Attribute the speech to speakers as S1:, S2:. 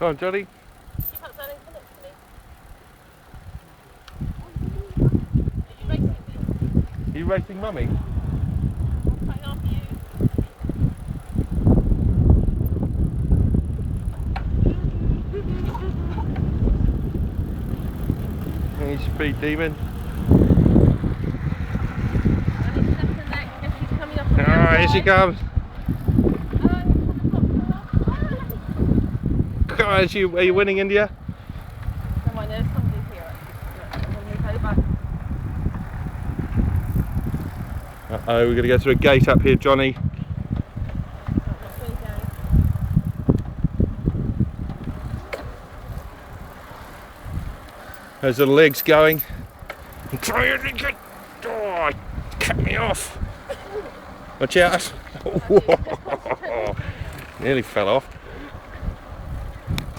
S1: Come on, Johnny.
S2: You can't stand in next to me. Are you racing me?
S1: Are you racing Mummy?
S2: I'm coming after you.
S1: Hey, speed demon.
S2: And it's left the neck because she's coming up on the
S1: Ah, here she
S2: outside.
S1: comes. Guys, are you winning, India?
S2: Come on, there's somebody here actually. I'm going to move over.
S1: Uh-oh, we're going to go through a gate up here, Johnny. There's the legs going. Try to get. Oh, cut me off. Watch out. Nearly fell off.